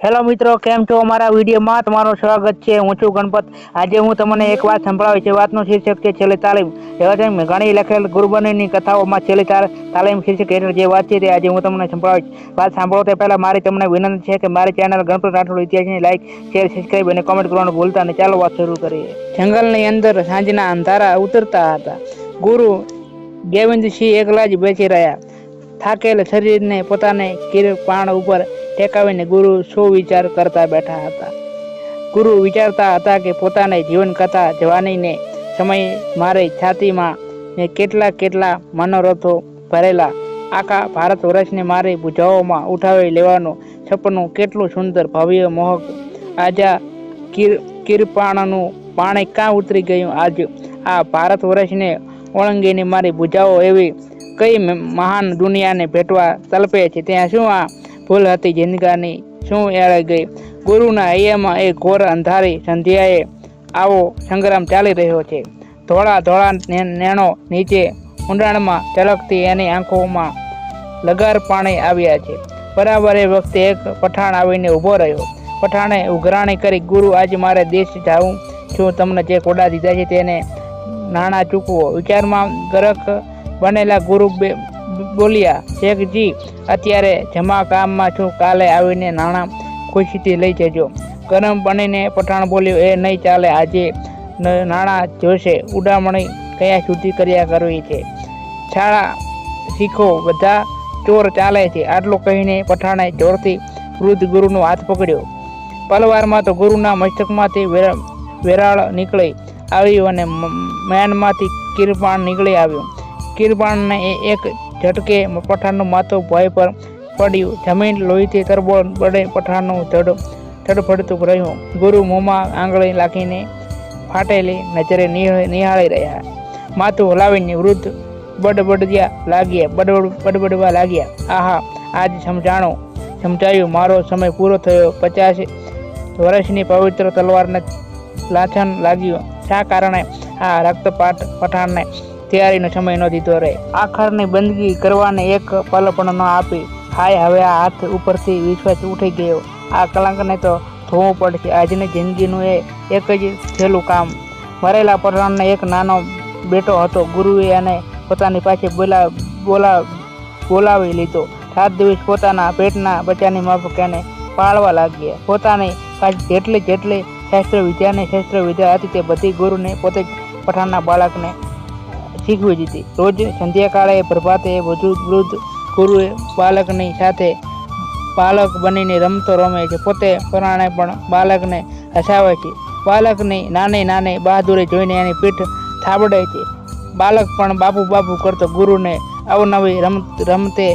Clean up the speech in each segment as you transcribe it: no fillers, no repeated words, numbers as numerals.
Hello મિત્રો, કેમ છો? અમારા વિડીયોમાં તમારું સ્વાગત છે. હું છું ગણપત. આજે હું તમને એક વાત સંભળાવી છે. વાતનું શીર્ષક છે છેલ્લી તાલીમ. એવા છે ઘણી લખેલ ગુરબાનીની કથાઓમાં છેલ્લી તાલીમ શીર્ષક હેઠળ જે વાત છે તે આજે હું તમને સંભળાવીશ. વાત સાંભળો તે પહેલા મારી તમને વિનંતી છે કે મારી ચેનલ ગણપત રાઠોડ ઇતિહાસની લાઈક, શેર, સબસ્ક્રાઇબ અને કોમેન્ટ કરવાનું ભૂલતા નહીં. ચાલો વાત શરૂ કરીએ. જંગલની અંદર સાંજના અંધારા ઉતરતા હતા. ગુરુ ગોવિંદસિંહ એકલા જ બેસી રહ્યા. થાકેલ શરીરને પોતાને કિરપાણ ઉપર ટેકાવીને ગુરુ શું વિચાર કરતા બેઠા હતા. ગુરુ વિચારતા હતા કે પોતાની જીવન કથા જવાનીને સમય મારી છાતીમાં મેં કેટલા મનોરથો ભરેલા. આખા ભારત વર્ષને મારી ભુજાઓમાં ઉઠાવી લેવાનું સપનું કેટલું સુંદર, ભવ્ય, મોહક. આજા કિરપાણનું પાણી કાં ઉતરી ગયું? આજ આ ભારત વર્ષને ઓળંગીને મારી ભુજાઓ એવી કઈ મહાન દુનિયાને ભેટવા તલપે છે. ત્યાં શું આ ભૂલ હતી જિંદગાની? શું એળાઈ ગઈ? ગુરુના હૈયામાં એક ઘોર અંધારી સંધ્યાએ આવો સંગ્રામ ચાલી રહ્યો છે. ધોળા નેણો નીચે ઊંડાણમાં ઝલકતી એની આંખોમાં લગાર પાણી આવ્યા છે. બરાબર એ વખતે એક પઠાણ આવીને ઊભો રહ્યો. પઠાણે ઉઘરાણી કરી, ગુરુ, આજે મારે દેશ જાઉં છું. તમને જે કોડા દીધા છે તેને નાણાં ચૂકવો. વિચારમાં ગરક બનેલા ગુરુ બોલ્યા, શેખજી, અત્યારે જમા કામમાં છું. કાલે આવીને નાણાં ખુશીથી લઈ જજો. ગરમ બનીને પઠાણ બોલ્યો, એ નહીં ચાલે, આજે નાણાં જોશે. ઉડામણી કયા સુધી કર્યા કરવી છે. શાળા શીખો, બધા ચોર ચાલે છે. આટલું કહીને પઠાણે જોરથી વૃદ્ધ ગુરુનો હાથ પકડ્યો. પલવારમાં તો ગુરુના મસ્તકમાંથી વેરાળ નીકળી આવ્યું અને મેનમાંથી કિરપાણ નીકળી આવ્યું. કિરપાણને એક ઝટકે પઠાણનું માથું ભય પર પડ્યું. જમીન લોહીથી તરબોળ વડે પઠાણનું ધડફડતું રહ્યું. ગુરુ મોંમાં આંગળી લાખીને ફાટેલી નજરે નિહાળી રહ્યા. માથું હલાવીને વૃદ્ધ બડબડવા લાગ્યા. આહા, આજ સમજાયું, મારો સમય પૂરો થયો. 50 વર્ષની પવિત્ર તલવારને લાછન લાગ્યું. શા કારણે આ રક્તપાત પઠાણને તૈયારીનો સમય ન દીધો રહે? આખરની બંદગી કરવાને એક પલ પણ ન આપી. હાય, હવે આ હાથ ઉપરથી વિશ્વાસ ઉઠી ગયો. આ કલંકને તો ધોવું પડશે. આજની જિંદગીનું એ એક જ છેલ્લું કામ. મરેલા પઠાણને એક નાનો બેટો હતો. ગુરુએ એને પોતાની પાસે બોલાવી લીધો. 7 દિવસ પોતાના પેટના બચ્ચાની માફક એને પાળવા લાગ્યા. પોતાની પાસે જેટલી શાસ્ત્ર વિદ્યા હતી તે બધી ગુરુને પોતે જ પઠાણના બાળકને શીખવી દીધી. રોજ સંધ્યાકાળે, પ્રભાતે વૃદ્ધ ગુરુએ બાળકની સાથે બાળક બનીને રમતો રમે છે. પોતે પરાણે પણ બાળકને હસાવે છે. બાળકની નાની બહાદુરી જોઈને એની પીઠ થાબડે છે. બાળક પણ બાપુ કરતો ગુરુને અવનવી રમતે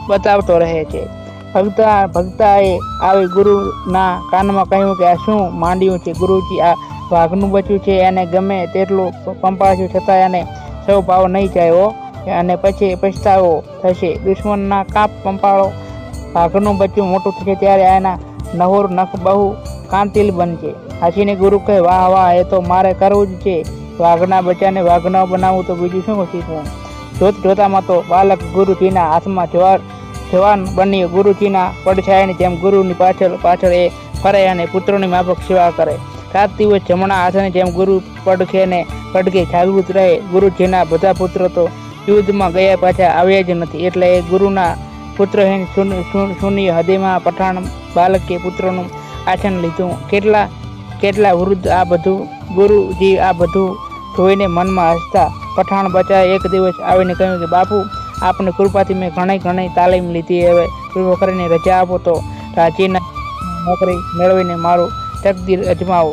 બતાવતો રહે છે. ભક્તાએ આવી ગુરુના કાનમાં કહ્યું કે આ શું માંડ્યું છે? ગુરુજી, આ વાઘનું બચ્ચું છે. એને ગમે તેટલું પંપાળ્યું છતાં એને સૌ ભાવ નહીં જાય અને પછી પછતાવો થશે. દુશ્મનના કાપ પંપાળો. વાઘનું બચ્ચું મોટું થશે ત્યારે એના નહોર નખ બહુ કાંતિલ બનશે. હાસીને ગુરુ કહે, વાહ વાહ, એ તો મારે કરવું જ છે. વાઘના બચ્ચાને વાઘ ન બનાવવું તો બીજું શું શીખવું? જોતામાં તો બાળક ગુરુજીના હાથમાં જવાન બન્યો. ગુરુજીના પડછાયાની જેમ ગુરુની પાછળ એ ફરે અને પુત્રોની માફક સેવા કરે. 7 દિવસ જમણા હાથની જેમ ગુરુ પડઘે જાગૃત રહે. ગુરુજીના બધા પુત્રો તો યુદ્ધમાં ગયા પાછા આવ્યા જ નથી. એટલે એ ગુરુના પુત્રહીન શૂન્ય હૃદયમાં પઠાણ બાળકે પુત્રોનું આસન લીધું. કેટલા વૃદ્ધ આ બધું! ગુરુજી આ બધું જોઈને મનમાં હસતા. પઠાણ બચ્ચાએ એક દિવસ આવીને કહ્યું કે બાપુ, આપની કૃપાથી મેં ઘણી તાલીમ લીધી. હવે કૃપા કરીને રજા આપો તો રાજીના નોકરી મેળવીને મારું તકદીર અજમાવો.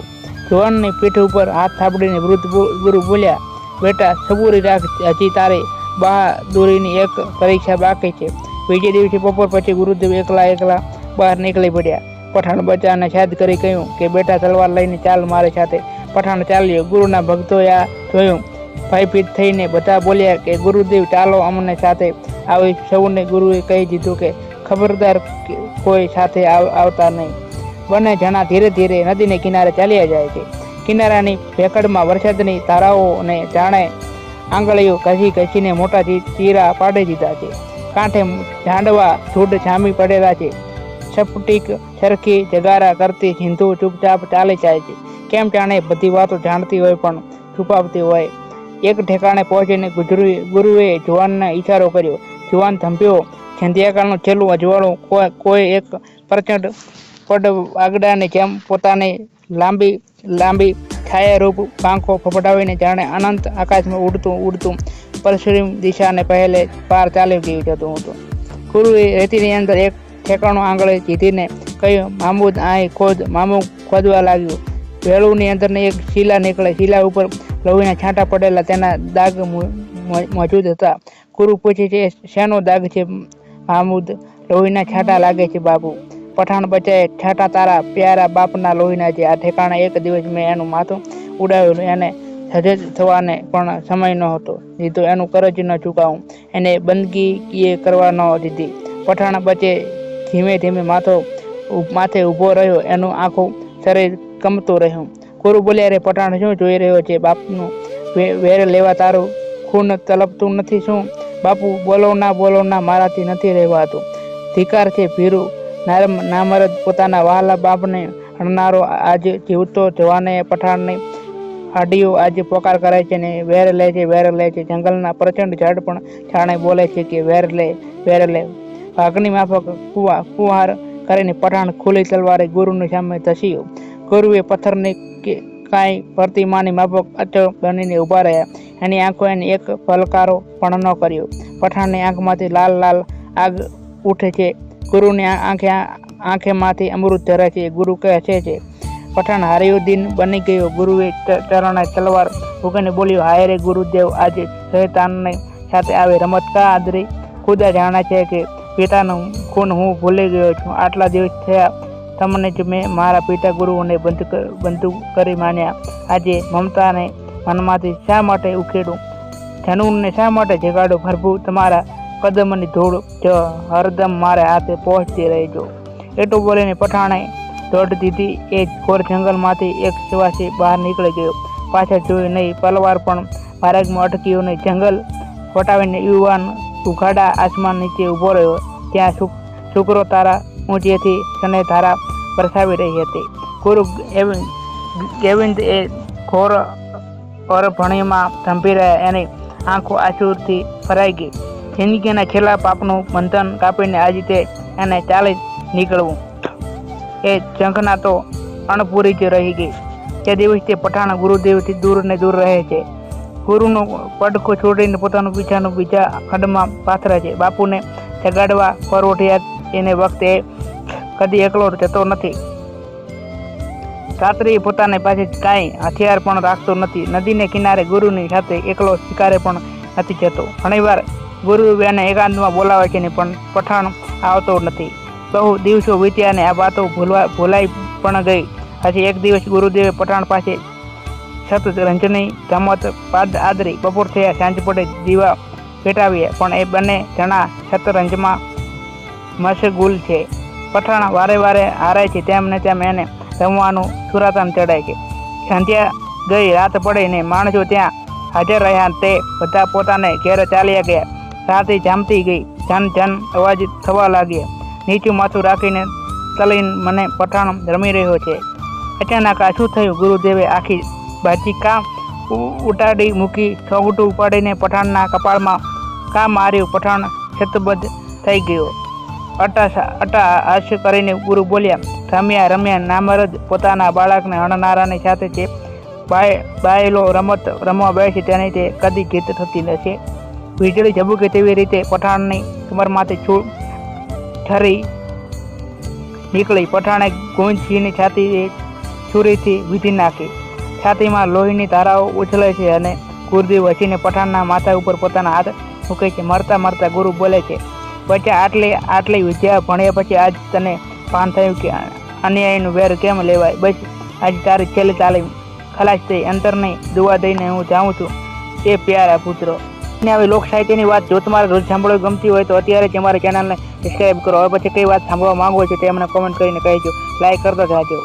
જુવાનની પીઠ ઉપર હાથ થાબડીને વૃદ્ધ ગુરુ બોલ્યા, બેટા, સબૂરી રાખ, હજી તારી બહાદુરીની એક પરીક્ષા બાકી છે. બીજે દિવસે બપોર પછી ગુરુદેવ એકલા બહાર નીકળી પડ્યા. પઠાણ બચ્ચાને સાદ કરી કહ્યું કે બેટા, તલવાર લઈને ચાલ મારી સાથે. પઠાણ ચાલ્યો. ગુરુના ભક્તોએ આ જોયું. ભયભીત થઈને બધા બોલ્યા કે ગુરુદેવ, ચાલો અમને સાથે. આવી સૌને ગુરુએ કહી દીધું કે ખબરદાર, કોઈ સાથે આવતા નહીં. બંને જણા ધીરે ધીરે નદીને કિનારે ચાલ્યા જાય છે. કિનારાની ભેખડમાં વરસાદની ધારાઓને જાણે આંગળીઓ ઘસીને મોટા ચીરા પાડી દીધા છે. કાંઠે ઝાંડવા ધૂળ જામી પડેલા છે. સપટીક સરખી જગારા કરતી સિંધુ ચૂપચાપ ચાલી જાય છે. કેમ જાણે બધી વાતો જાણતી હોય પણ છુપાવતી હોય. એક ઠેકાણે પહોંચીને ગુરુએ જુવાનને ઈશારો કર્યો. જુવાન થંભ્યો. સંધ્યાકાળનું છેલ્લું અજવાળું કોઈ એક પ્રચંડ પડવાગડાની જેમ પોતાની લાંબી છાયારૂપ પાંખો ફફડાવીને જાણે અનંત આકાશમાં ઉડતું પશ્ચિમ દિશાને પહેલે પાર ચાલી ગયું જતું હતું. ગુરુએ રેતીની અંદર એક ઠેકાણું આંગળે ચીધીને કહ્યું, મામૂદ અહીં ખોદ. મામૂદ ખોદવા લાગ્યું. વેલુની અંદરની એક શીલા નીકળે. શીલા ઉપર લોહીના છાંટા પડેલા તેના દાગ મોજૂદ હતા. ગુરુ પૂછે છે, શેનો દાગ છે મામૂદ? લોહીના છાંટા લાગે છે બાપુ. પઠાણ બચાએ, છાંટા તારા પ્યારા બાપના લોહીના છે. આ ઠેકાણે એક દિવસ મેં એનું માથું ઉડાવેલું. એને સજજ થવાને પણ સમય ન હતો દીધો. એનું કરજ ન ચૂકાવું. એને બંદગી એ કરવા ન દીધી. પઠાણ બચે ધીમે ધીમે માથે ઊભો રહ્યો. એનું આખું શરીર કમતું રહ્યું. ગુરુ બોલ્યા, રે પઠાણ, શું જોઈ રહ્યો છે? બાપનું વેર લેવા તારું ખૂન તલપતું નથી શું? બાપુ, બોલો ના, મારાથી નથી રહેવાતું. ધિકાર છે ભીરું નામરદ, પોતાના વહાલા બાપને હણનારો. આજે જીવતો જવાને પઠાણની હાડીઓ આજે પોકાર કરે છે ને વેર લે છે. જંગલના પ્રચંડ ઝાડ પણ જાણે બોલે છે કે વેર લે. ભાગની માફક કુહાર કરીને પઠાણ ખુલ્લી તલવારે ગુરુની સામે ધસ્યો. ગુરુએ પથ્થરની કાંઈ પ્રતિમાની માફક અચળ બનીને ઊભા રહ્યા. એની આંખો એની એક પલકારો પણ ન કર્યો. પઠાણની આંખમાંથી લાલ આગ ઉઠે છે. ગુરુની આંખેમાંથી અમૃત ઝરે છે. ગુરુ કહે છે, પઠાણ હારિયુદ્દીન બની ગયો. ગુરુએ ચરણે તલવાર મૂકીને બોલ્યો, હાય રે ગુરુદેવ, આજે શૈતાનની સાથે આવી રમત કા આદરી? ખુદા જાણે છે કે પિતાનું ખૂન હું ભૂલી ગયો છું. આટલા દિવસ થયા તમને જ મેં મારા પિતા ગુરુઓને બંધુ કરી માન્યા. આજે મમતાને મનમાંથી શા માટે ઉખેડું? જનૂનને શા માટે જગાડું? પ્રભુ, તમારા કદમની ધૂળ જ હરદમ મારે હાથે પહોંચતી રહેજો. એટલું બોલીને પઠાણે દોડ દીધી. એ ઘોર જંગલમાંથી એક સિવાસી બહાર નીકળી ગયો. પાછળ જોઈ નહીં, પલવાર પણ માર્ગમાં અટક્યો નહીં. જંગલ વટાવીને યુવાન ઉઘાડા આસમાન નીચે ઊભો રહ્યો. ત્યાં શુક્રો તારા ઊંચેથી શને ધારા વરસાવી રહી હતી. ગુરુ ગોવિંદ એ ઘોર અરભણીમાં થંભી રહ્યા. એની આંખો આંસુથી ભરાઈ ગઈ. જિંદગીના છેલ્લા પાપનું બંધન કાપીને આજે તે એને ચાલી નીકળવું. એ ઝંખના તો અણપૂરી જ રહી ગઈ. તે દિવસથી પઠાણ ગુરુદેવથી દૂર ને દૂર રહે છે. ગુરુનો પડખો છોડીને પોતાનું પીછાનું બીજા ખંડમાં પાથરે છે. બાપુને જગાડવા પરવઠિયા એને વખતે કદી એકલો જતો નથી. રાત્રિ પોતાને પાસે કાંઈ હથિયાર પણ રાખતો નથી. નદીને કિનારે ગુરુની સાથે એકલો શિકારે પણ નથી જતો. ઘણીવાર ગુરુ એને એકાંતમાં બોલાવે છે ને પણ પઠાણ આવતો નથી. બહુ દિવસો વીત્યા ને આ વાતો ભૂલાઈ પણ ગઈ. હજી એક દિવસ ગુરુદેવે પઠાણ પાસે શતરંજની રમત પાદ આદરી. બપોર થયા, સાંજ પડે, દીવા પેટાવ્યા, પણ એ બંને જણા શતરંજમાં મશગુલ છે. પઠાણ વારે હારે છે. તેમ ને તેમ એને રમવાનું સુરાતન ચડાય છે. સંધ્યા ગઈ, રાત પડે ને માણસો ત્યાં હાજર રહ્યા. તે બધા પોતાને ઘેર ચાલ્યા ગયા. રાતે જામતી ગઈ. જન અવાજ થવા લાગ્યા. નીચું માથું રાખીને તલીન મને પઠાણ રમી રહ્યો છે. અચાનક આ શું થયું? ગુરુદેવે આખી બાજી કાં ઉટાડી મૂકી? છોગટું ઉપાડીને પઠાણના કપાળમાં કાં માર્યું? પઠાણ શતબદ્ધ થઈ ગયો. હાસ્ય કરીને ગુરુ બોલ્યા, રમ્યા નામરદ. પોતાના બાળકને હણનારાની સાથે જે બાયલો રમત રમવા બેસી તેની તે કદી જીત થતી નથી. વીજળી ઝબુકે તેવી રીતે પઠાણની કમરમાંથી છરી નીકળી. પઠાણે ગોવિંદસિંહની છાતી છુરીથી વીધી નાખી. છાતીમાં લોહીની ધારાઓ ઉછળે છે અને ગુરુદેવ હસીને પઠાણના માથા ઉપર પોતાના હાથ મૂકે છે. મરતા ગુરુ બોલે છે, બચ્ચા, આટલી વિદ્યા ભણ્યા પછી આજ તને ભાન થયું કે અન્યાયનું વેર કેમ લેવાય? બસ આજે તારી છેલ્લી તાલીમ ખલાસ થઈ. અંતરની દુઆ દઈને હું જાઉં છું એ પ્યારા પુત્રો. ને આવી લોક સાહિત્યની વાત જો તમારે રોજ સાંભળવી ગમતી હોય તો અત્યારે જ અમારી ચેનલને સબસ્ક્રાઈબ કરો. હવે પછી કઈ વાત સાંભળવા માંગો છો તે અમને કોમેન્ટ કરીને કહેજો. લાઈક કરતા જાજો.